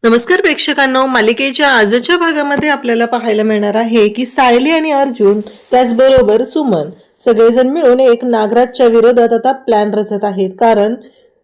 नमस्कार प्रेक्षकांनो, मालिकेच्या आजच्या भागामध्ये आपल्याला पाहायला मिळणार आहे की सायली आणि अर्जुन त्याचबरोबर सुमन सगळेजण मिळून एक नागराजच्या विरोधात आता प्लॅन रचत आहेत. कारण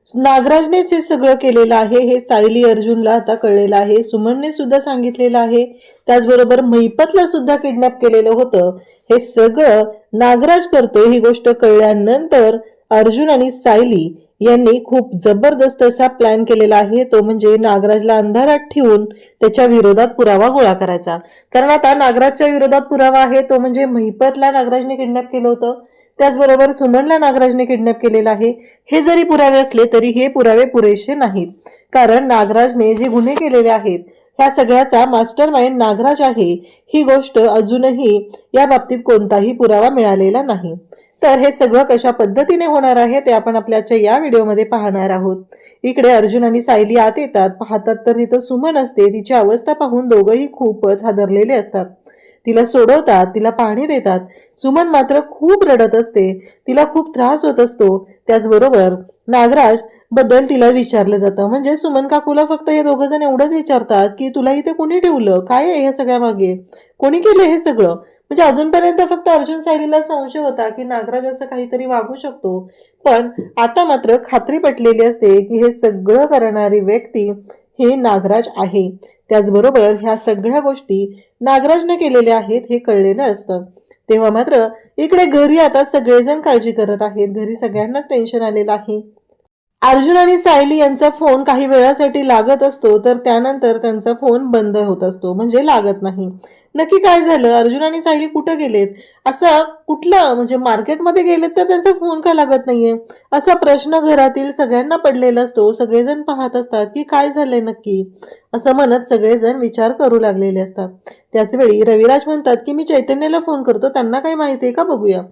नागराजनेच हे सगळं केलेलं आहे हे सायली अर्जुनला आता कळलेलं आहे. सुमनने सुद्धा सांगितलेलं आहे. त्याचबरोबर महिपतला सुद्धा किडनॅप केलेलं होतं. हे सगळं नागराज करतो ही गोष्ट कळल्यानंतर अर्जुन आणि सायली यांनी खूप जबरदस्त असा प्लॅन केलेला आहे. तो म्हणजे नागराजला अंधारात ठेवून त्याच्या विरोधात पुरावा गोळा करायचा. कारण आता नागराजच्या विरोधात पुरावा आहे तो म्हणजे महिपतला नागराजने किडनॅप केलं होतं, त्याचबरोबर सुमनला नागराजने किडनॅप केलेला आहे. हे जरी पुरावे असले तरी हे पुरावे पुरेसे नाहीत. कारण नागराजने जे गुन्हे केलेले आहेत ह्या सगळ्याचा मास्टर माइंड नागराज आहे ही गोष्ट अजूनही या बाबतीत कोणताही पुरावा मिळालेला नाही. तर हे सगळं कशा पद्धतीने होणार आहे ते आपण आपल्याच्या या व्हिडिओमध्ये पाहणार आहोत. इकडे अर्जुन आणि सायली आत येतात. पाहतात तर तिथं सुमन असते. तिची अवस्था पाहून दोघंही खूपच हादरलेले असतात. तिला सोडवतात, तिला पाणी देतात. सुमन मात्र खूप रडत असते. तिला खूप त्रास होत असतो. त्याचबरोबर नागराज बद्दल तिला विचारलं जातं. म्हणजे सुमन काकूला फक्त हे दोघं जण एवढंच विचारतात की तुला इथे कोणी ठेवलं, काय आहे हे सगळ्या मागे, कोणी केलं हे सगळं. म्हणजे अजूनपर्यंत फक्त अर्जुन सायलीला संशय होता की नागराज असं काहीतरी वागू शकतो, पण आता मात्र खात्री पटलेली असते की हे सगळं करणारी व्यक्ती हे नागराज आहे. त्याचबरोबर ह्या सगळ्या गोष्टी नागराजने केलेल्या आहेत हे कळलेलं असतं. तेव्हा मात्र इकडे घरी आता सगळेजण काळजी करत आहेत. घरी सगळ्यांनाच टेन्शन आलेलं आहे. अर्जुन आणि सायली यांचा फोन काही वेळासाठी लागत असतो, तर त्यानंतर त्यांचा फोन बंद होत असतो, म्हणजे लागत नाही. नक्की काय झालं, अर्जुन आणि सायली कुठे गेलेत, असं कुठलं म्हणजे मार्केटमध्ये गेलेत तर त्यांचा फोन का लागत नाहीये, असा प्रश्न घरातील सगळ्यांना पडलेला असतो. सगळेजण पाहत असतात की काय झालंय नक्की, असं म्हणत सगळेजण विचार करू लागलेले असतात. त्याचवेळी रविराज म्हणतात की मी चैतन्याला फोन करतो, त्यांना काही माहिती आहे का बघूया.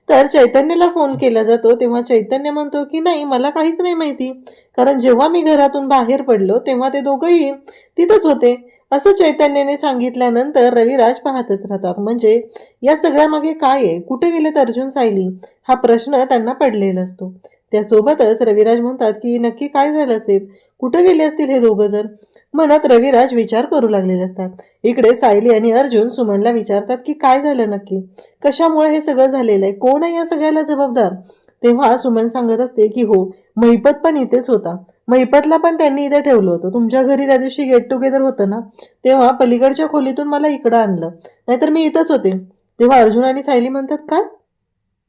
तर चैतन्याला फोन केला जातो. तेव्हा चैतन्य म्हणतो की नाही, मला काहीच नाही माहिती, कारण जेव्हा मी घरातून बाहेर पडलो तेव्हा ते दोघंही तिथंच होते, असं चैतन्याने सांगितल्यानंतर रविराज पाहतच राहतात. म्हणजे या सगळ्या मागे काय आहे, कुठे गेलेत अर्जुन सायली, हा प्रश्न त्यांना पडलेला असतो. त्यासोबतच रविराज म्हणतात की नक्की काय झालं असेल, कुठे गेले असतील हे दोघं जण, म्हणत रविराज विचार करू लागलेले असतात. इकडे सायली आणि अर्जुन सुमनला विचारतात की काय झालं नक्की, कशामुळे हे सगळं झालेलं आहे, कोण आहे या सगळ्याला जबाबदार. तेव्हा सुमन सांगत असते की हो, महिपत पण इथेच होता, महिपतला पण त्यांनी इथे ठेवलं होतं. तुमच्या घरी त्या दिवशी गेट टुगेदर होतं ना, तेव्हा पलीकडच्या खोलीतून मला इकडं आणलं, नाहीतर मी इथंच होते. तेव्हा अर्जुन आणि सायली म्हणतात काय,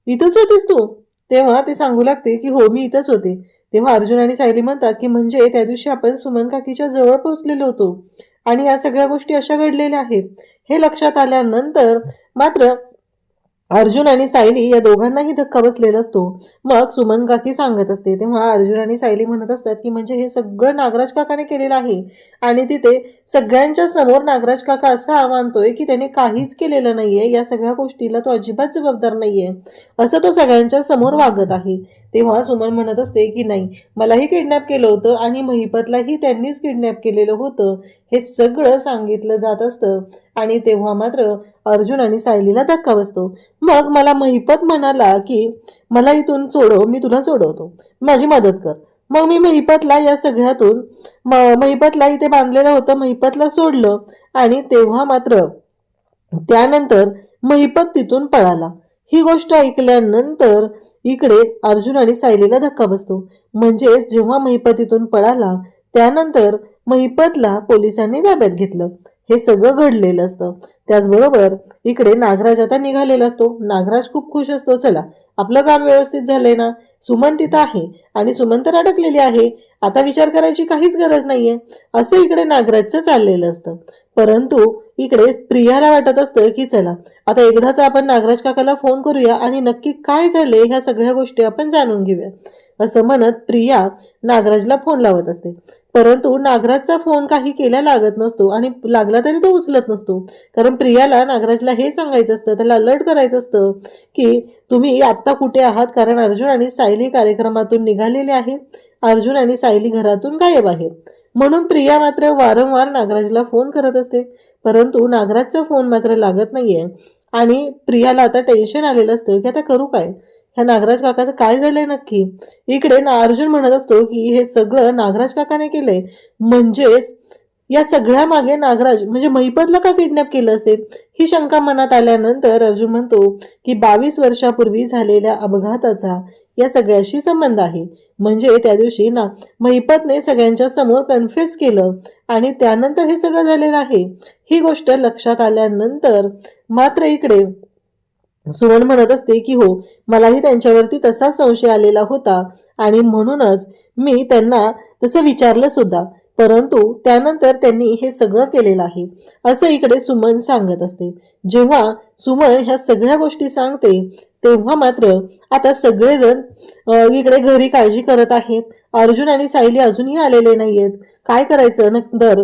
इथंच होतीस तू. तेव्हा ते सांगू लागते की हो, मी इथंच होते. तेव्हा अर्जुन आणि सायली म्हणतात की म्हणजे त्या दिवशी आपण सुमन काकीच्या जवळ पोहोचलेलो होतो आणि या सगळ्या गोष्टी अशा घडलेल्या आहेत. हे लक्षात आल्यानंतर मात्र अर्जुन आणि सायली या दोघांनाही धक्का बसलेला असतो. मग सुमन काकी सांगत असते. तेव्हा अर्जुन आणि सायली म्हणत असतात की म्हणजे हे सगळं नागराज काकाने केलेलं आहे आणि तिथे सगळ्यांच्या समोर नागराज काका असा मानतोय की त्याने काहीच केलेलं नाहीये, या सगळ्या गोष्टीला तो अजिबात जबाबदार नाहीये, असं तो सगळ्यांच्या समोर वागत आहे. तेव्हा सुमन म्हणत असते की नाही, मलाही किडनॅप केलं होतं आणि महिपतलाही त्यांनीच किडनॅप केलेलं होतं, हे सगळं सांगितलं जात असतं. आणि तेव्हा मात्र अर्जुन आणि सायलीला धक्का बसतो. मग मला महिपत म्हणाला की मला इथून सोडव, मी तुला सोडवतो, माझी मदत कर. मग मी महिपतला या सगळ्यातून महिपतला इथे बांधलेलं होतं, महिपतला सोडलं आणि तेव्हा मात्र त्यानंतर महिपत तिथून पळाला. ही गोष्ट ऐकल्यानंतर इकडे अर्जुन आणि सायलीला धक्का बसतो. म्हणजेच जेव्हा महिपत तिथून पळाला त्यानंतर महिपतला पोलिसांनी ताब्यात घेतलं, हे सगळं घडलेलं असतं. त्याचबरोबर इकडे नागराज आता निघालेला असतो. नागराज खूप खुश असतो, चला आपलं काम व्यवस्थित झालंय ना, सुमन तिथं आहे आणि सुमन तर अडकलेली आहे, आता विचार करायची काहीच गरज नाहीये, असं इकडे नागराजचं चाललेलं असतं. परंतु इकडे प्रियाला वाटत असतं की चला आता एकदाच आपण नागराज काकाला फोन करूया आणि नक्की काय झाले ह्या सगळ्या गोष्टी आपण जाणून घेऊया, असं म्हणत प्रिया नागराजला फोन लावत असते. परंतु नागराजचा फोन काही केला लागत नसतो आणि लागला तरी तो उचलत नसतो. कारण प्रियाला नागराजला हे सांगायचं असतं, त्याला अलर्ट करायचं असतं की तुम्ही आत्ता कुठे आहात, कारण अर्जुन आणि सायली कार्यक्रमातून निघालेले आहेत, अर्जुन आणि सायली घरातून गायब आहेत. म्हणून प्रिया मात्र वारंवार नागराजला फोन करत असते. परंतु नागराजचा फोन मात्र लागत नाहीये आणि प्रियाला आता टेन्शन आलेलं असतं की आता करू काय, ह्या नागराज काकाचं काय झालंय नक्की. इकडे अर्जुन म्हणत असतो की हे सगळं नागराज काकाने केलंय, म्हणजेच या सगळ्या मागे नागराज म्हणजे महिपतला का किडनॅप केलं असेल ही शंका मनात आल्यानंतर अर्जुन म्हणतो की 22 वर्षापूर्वी झालेल्या अपघाताचा या सगळ्याशी संबंध आहे. म्हणजे त्या दिवशी ना महिपतने सगळ्यांच्या समोर कन्फेस केलं आणि त्यानंतर हे सगळं झालेलं आहे. ही गोष्ट लक्षात आल्यानंतर मात्र इकडे सुमन म्हणत असते की हो, मलाही त्यांच्यावरती तसाच संशय आलेला होता आणि म्हणूनच मी त्यांना तसं विचारलं सुद्धा, परंतु त्यानंतर त्यांनी हे सगळं केलेलं आहे असं इकडे सुमन सांगत असते. जेव्हा सुमन ह्या सगळ्या गोष्टी सांगते तेव्हा मात्र आता सगळेजण इकडे घरी काळजी करत आहेत. अर्जुन आणि सायली अजूनही आलेले नाहीयेत. काय करायचं नंतर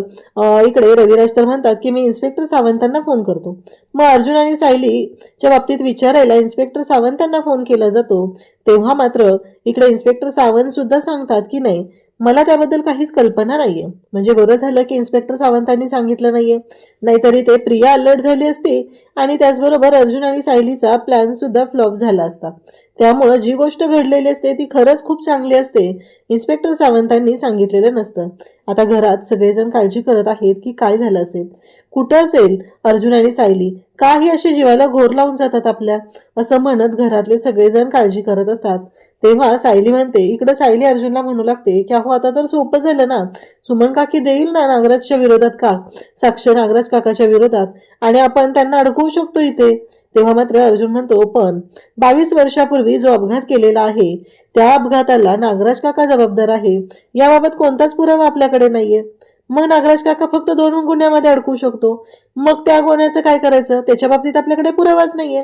इकडे रविराज तर म्हणतात की मी इन्स्पेक्टर सावंतांना फोन करतो. मग अर्जुन आणि सायलीच्या बाबतीत विचारायला इन्स्पेक्टर सावंतांना फोन केला जातो. तेव्हा मात्र इकडे इन्स्पेक्टर सावंत सुद्धा सांगतात की नाही, मला त्याबद्दल काहीच कल्पना नाहीये. म्हणजे बरं झालं की इन्स्पेक्टर सावंतांनी सांगितलं नाहीये, नाहीतरी ते प्रिया अलर्ट झाली असती आणि त्याचबरोबर अर्जुन आणि सायलीचा प्लॅन सुद्धा फ्लॉप झाला असता. त्यामुळं जी गोष्ट घडलेली असते ती खरंच खूप चांगली असते, इन्स्पेक्टर सावंतांनी सांगितलेलं नसतं. आता घरात सगळेजण काळजी करत आहेत की काय झालं असेल, कुठं असेल अर्जुन आणि सायली, काही असे जीवाला घोर लावून जातात आपल्या, असं म्हणत घरातले सगळेजण काळजी करत असतात. तेव्हा सायली म्हणते, इकडे सायली अर्जुनला म्हणू लागते की अहो आता तर सोपं झालं ना, सुमन काकी देईल ना नागराजच्या विरोधात का साक्ष नागराज काकाच्या विरोधात आणि आपण त्यांना अडकवू शकतो इथे. तेव्हा मात्र अर्जुन म्हणतो पण 22 वर्षापूर्वी जो अपघात केलेला आहे त्या अपघाताला नागराज काका जबाबदार आहे, याबाबत कोणताच पुरावा आपल्याकडे नाहीये. मग नागराज काका फक्त 2 गुन्ह्यामध्ये अडकू शकतो, मग त्या गुन्ह्याचं काय करायचं, त्याच्या बाबतीत आपल्याकडे पुरावाच नाहीये.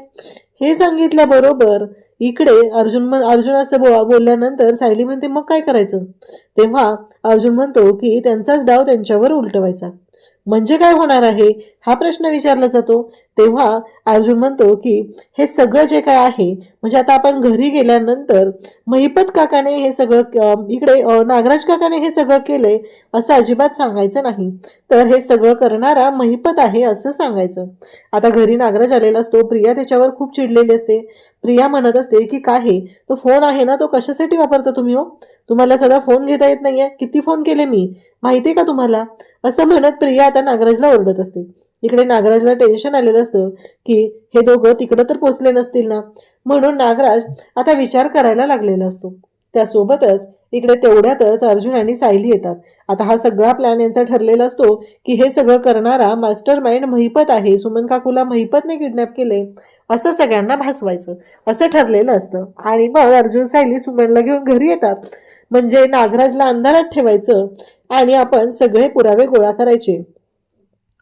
हे सांगितल्याबरोबर इकडे अर्जुन असं बोलल्यानंतर सायली म्हणते मग काय करायचं. तेव्हा अर्जुन म्हणतो की त्यांचाच डाव त्यांच्यावर उलटवायचा. म्हणजे काय होणार आहे हा प्रश्न विचारला जातो. तेव्हा अर्जुन म्हणतो की हे सगळं जे काय आहे म्हणजे आता आपण घरी गेल्यानंतर महिपत काकाने हे सगळं इकडे नागराज काकाने हे सगळं केलंय असं अजिबात सांगायचं नाही, तर हे सगळं करणारा महिपत आहे असं सांगायचं. आता घरी नागराज आलेला असतो, प्रिया त्याच्यावर खूप चिडलेली असते. प्रिया म्हणत असते की काय तो फोन आहे ना तो कशासाठी वापरता तुम्ही हो, तुम्हाला सदा फोन घेता येत नाहीये, किती फोन केले मी माहितीये का तुम्हाला, असं म्हणत प्रिया आता नागराजला ओरडत असते. इकडे नागराजला टेन्शन आलेलं असतं की हे दोघं तिकडं तर पोचले नसतील ना, म्हणून नागराज आता विचार करायला लागलेला असतो. त्यासोबतच इकडे तेवढ्यातच अर्जुन आणि सायली येतात. आता हा सगळा प्लॅन यांचा ठरलेला असतो की हे सगळं करणारा मास्टर माइंड महिपत आहे, सुमन काकूला महिपतने किडनॅप केले असं सगळ्यांना भासवायचं असं ठरलेलं असतं. आणि मग अर्जुन सायली सुमनला घेऊन घरी येतात. म्हणजे नागराजला अंधारात ठेवायचं आणि आपण सगळे पुरावे गोळा करायचे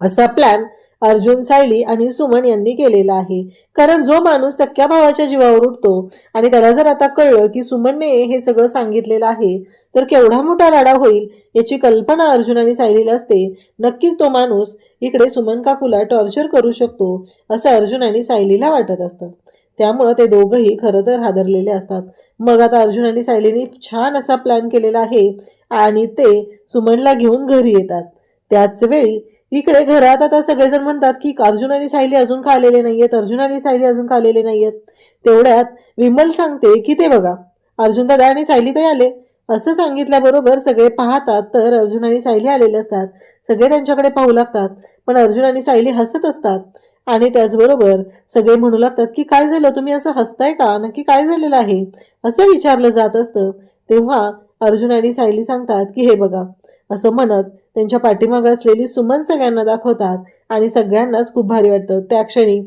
असा प्लॅन अर्जुन सायली आणि सुमन यांनी केलेला आहे. कारण जो माणूस सख्या भावाच्या जीवावर उठतो आणि त्याला जर आता कळलं की सुमनने हे सगळं सांगितलेलं आहे तर केवढा मोठा राडा होईल याची कल्पना अर्जुन आणि सायलीला असते. नक्कीच तो माणूस इकडे सुमन काकूला टॉर्चर करू शकतो असं अर्जुन आणि सायलीला वाटत असतं. त्यामुळं ते दोघंही खरं तर हादरलेले असतात. मग आता अर्जुन आणि सायलीने छान असा प्लॅन केलेला आहे आणि ते सुमनला घेऊन घरी येतात. त्याच वेळी इकडे घरात आता सगळेजण म्हणतात की अर्जुन आणि सायली अजून का आलेले नाहीयेत, अर्जुन आणि सायली अजून का आलेले नाहीयेत. तेवढ्यात विमल सांगते की ते बघा अर्जुन दादा आणि सायली ते आले. असं सांगितल्याबरोबर सगळे पाहतात तर अर्जुन आणि सायली आलेले असतात. सगळे त्यांच्याकडे पाहू लागतात पण अर्जुन आणि सायली हसत असतात आणि त्याचबरोबर सगळे म्हणू लागतात की काय झालं, तुम्ही असं हसताय का, नक्की काय झालेलं आहे असं विचारलं जात असतं. तेव्हा अर्जुन आणि सायली सांगतात की हे बघा असं म्हणत त्यांच्या पाठीमागे असलेली सुमन सगळ्यांना दाखवतात आणि सगळ्यांनाच खूप भारी वाटतं. त्या क्षणी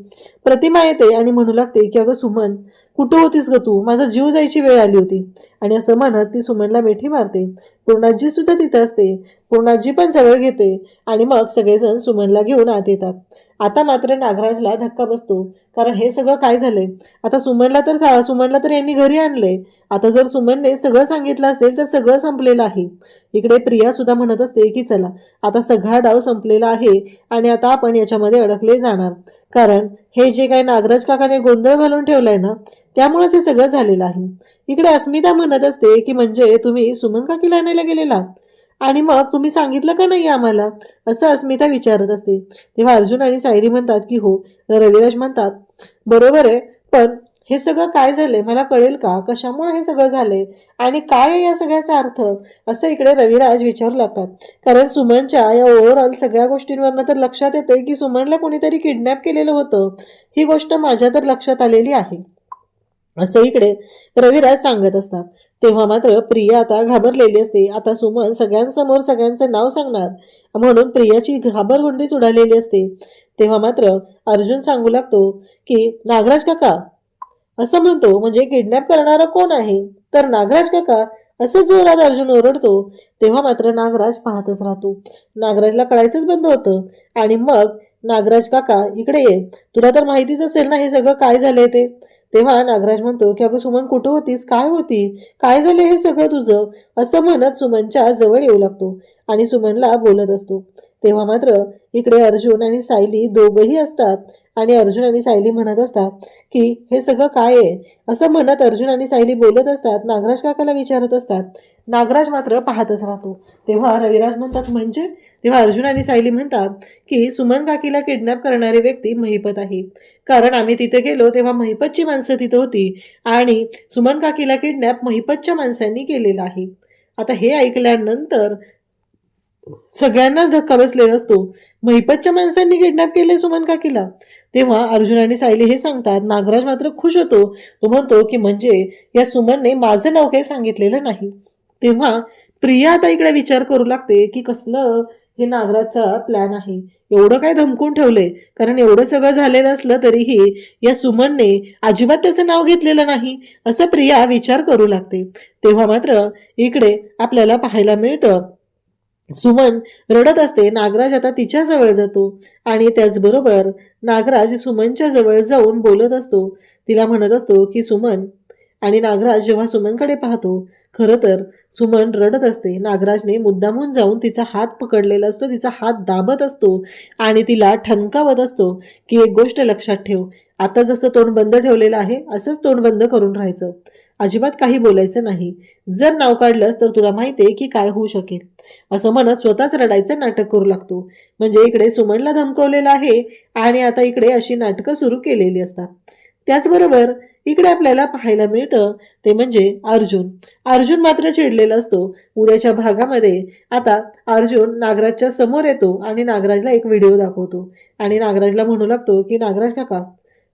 प्रतिमा येते आणि म्हणू लागते की अगं सुमन कुठं होतीस ग तू, माझा जीव जायची वेळ आली होती. आणि असं म्हणत ती सुमनला मिठी मारते. पूर्णाजी सुद्धा तिथं असते. पूर्णाजी पण जवळ घेते आणि मग सगळेजण सुमनला घेऊन आत येतात. आता मात्र नागराजला धक्का बसतो कारण हे सगळं काय झालंय. आता सुमनला तर यांनी घरी आणलंय. आता जर सुमनने सगळं सांगितलं असेल तर सगळं संपलेलं आहे. इकडे प्रिया सुद्धा म्हणत असते की चला आता सगळा डाव संपलेला आहे आणि आता आपण याच्यामध्ये अडकले जाणार, कारण हे जे काही नागराज काकाने गोंधळ घालून ठेवलाय ना त्यामुळेच हे सगळं झालेलं आहे. इकडे अस्मिता म्हणत असते की म्हणजे तुम्ही सुमन काकीला आणायला गेलेला आणि मग तुम्ही सांगितलं का नाही आम्हाला, असं अस्मिता विचारत असते. तेव्हा अर्जुन आणि सायली म्हणतात की हो. रविराज म्हणतात बरोबर आहे, पण हे सगळं काय झालंय मला कळेल का? कशामुळे हे सगळं झालंय आणि काय आहे या सगळ्याचा अर्थ? असं इकडे रविराज विचारू लागतात. कारण सुमनच्या या ओव्हरऑल सगळ्या गोष्टींवरनं तर लक्षात येते की सुमनला कोणीतरी किडनॅप केलेलं होतं. ही गोष्ट माझ्या तर लक्षात आलेली आहे, असं इकडे रविराज सांगत असतात. तेव्हा मात्र प्रिया आता घाबरलेली असते. आता सुमन सगळ्यांसमोर सगळ्यांचं नाव सांगणार म्हणून प्रियाची घाबरगुंडीच उडालेली असते. तेव्हा मात्र अर्जुन सांगू लागतो की नागराज काका, असं म्हणतो म्हणजे किडनॅप करणारा कोण आहे? तर नागराज काका, असं जोरात अर्जुन ओरडतो. तेव्हा मात्र नागराज पाहतच राहतो. नागराजला कळायचंच बंद होतं. आणि मग नागराज काका इकडे ये, तुला तर माहितीच असेल ना हे सगळं काय झालंय ते. तेव्हा नागराज म्हणतो की अगं सुमन कुठं होतीस, काय होती, काय झालं हे सगळं तुझं, असं म्हणत सुमनच्या जवळ येऊ लागतो आणि सुमनला बोलत असतो. तेव्हा मात्र इकडे अर्जुन आणि सायली दोघंही असतात आणि अर्जुन आणि सायली म्हणत असतात की हे सगळं काय आहे, असं म्हणत अर्जुन आणि सायली बोलत असतात. नागराज काकाला विचारत असतात. नागराज मात्र पाहतच राहतो. तेव्हा रविराज म्हणतात म्हणजे? तेव्हा अर्जुन आणि सायली म्हणतात की सुमन काकीला किडनॅप करणारी व्यक्ती महिपत आहे. कारण आम्ही तिथे गेलो तेव्हा महिपतची माणसं तिथे होती आणि सुमन काकीला किडनॅप महिपतच्या माणसांनी केलेला आहे. आता हे ऐकल्यानंतर सगळ्यांनाच धक्का बसलेला असतो. महिपतच्या माणसांनी किडनॅप केले सुमन काकीला? तेव्हा अर्जुन आणि सायली हे सांगतात. नागराज मात्र खुश होतो. तो म्हणतो की म्हणजे या सुमनने माझं नाव काही सांगितलेलं नाही. तेव्हा प्रिया आता इकडे विचार करू लागते की कसलं हे नागराजचा प्लॅन आहे, एवढं काय धमकून ठेवलंय. कारण एवढं सगळं झालेलं असलं तरीही या सुमनने अजिबात त्याचं नाव घेतलेलं नाही, असं प्रिया विचार करू लागते. तेव्हा मात्र इकडे आपल्याला पाहायला मिळतं सुमन रडत असते. नागराज आता तिच्या जवळ जातो आणि त्याचबरोबर नागराज सुमनच्या जवळ जाऊन बोलत असतो. तिला म्हणत असतो की सुमन, आणि नागराज जेव्हा सुमनकडे पाहतो खरं तर सुमन रडत असते. नागराजने मुद्दामून जाऊन तिचा हात पकडलेला असतो, तिचा हात दाबत असतो आणि तिला ठणकावत असतो की एक गोष्ट लक्षात ठेव, आता जसं तोंड बंद ठेवलेलं आहे असंच तोंड बंद करून राहायचं, अजिबात काही बोलायचं नाही. जर नाव काढलंस तर तुला माहितीये की काय होऊ शकेल, असं म्हणत स्वतःच रडायचं नाटक करू लागतो. म्हणजे इकडे सुमनला धमकवलेलं आहे आणि आता इकडे अशी नाटकं सुरू केलेली असतात. त्याचबरोबर इकडे आपल्याला पाहायला मिळतं ते म्हणजे अर्जुन मात्र चिडलेला असतो. उद्याच्या भागामध्ये आता अर्जुन नागराजच्या समोर येतो आणि नागराजला एक व्हिडिओ दाखवतो आणि नागराजला म्हणू लागतो की नागराज काका,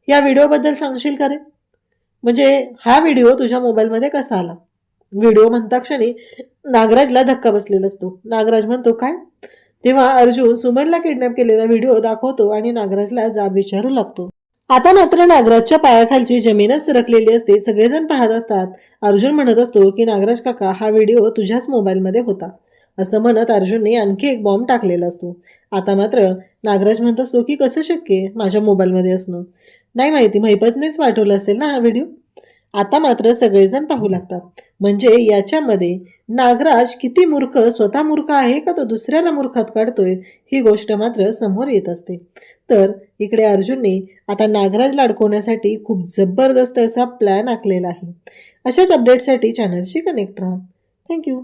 या व्हिडिओबद्दल सांगशील का रे? म्हणजे हा व्हिडिओ तुझ्या मोबाईलमध्ये कसा आला? व्हिडिओ म्हणता क्षणी नागराजला धक्का बसलेला असतो. नागराज म्हणतो काय? तेव्हा अर्जुन सुमनला किडनॅप केलेला व्हिडिओ दाखवतो आणि नागराजला जाब विचारू लागतो. आता मात्र नागराजच्या पायाखालची जमीनच सरकलेली असते. सगळेजण पाहत असतात. अर्जुन म्हणत असतो की नागराज काका, हा व्हिडिओ तुझ्याच मोबाईलमध्ये होता, असं म्हणत अर्जुनने आणखी एक बॉम्ब टाकलेला असतो. आता मात्र नागराज म्हणत असतो की कसं शक्य आहे माझ्या मोबाईलमध्ये असणं? नाही माहिती, महिपतनेच पाठवलं असेल ना हा व्हिडिओ. आता मात्र सगळेजण पाहू लागतात. म्हणजे याच्यामध्ये नागराज किती मूर्ख, स्वतः मूर्ख आहे का तो दुसऱ्याला मूर्खात काढतोय, ही गोष्ट मात्र समोर येत असते. तर इकडे अर्जुनने आता नागराजला अडकवण्यासाठी खूप जबरदस्त असा प्लॅन आखलेला आहे. अशाच अपडेटसाठी चॅनलशी कनेक्ट राहा. थँक्यू.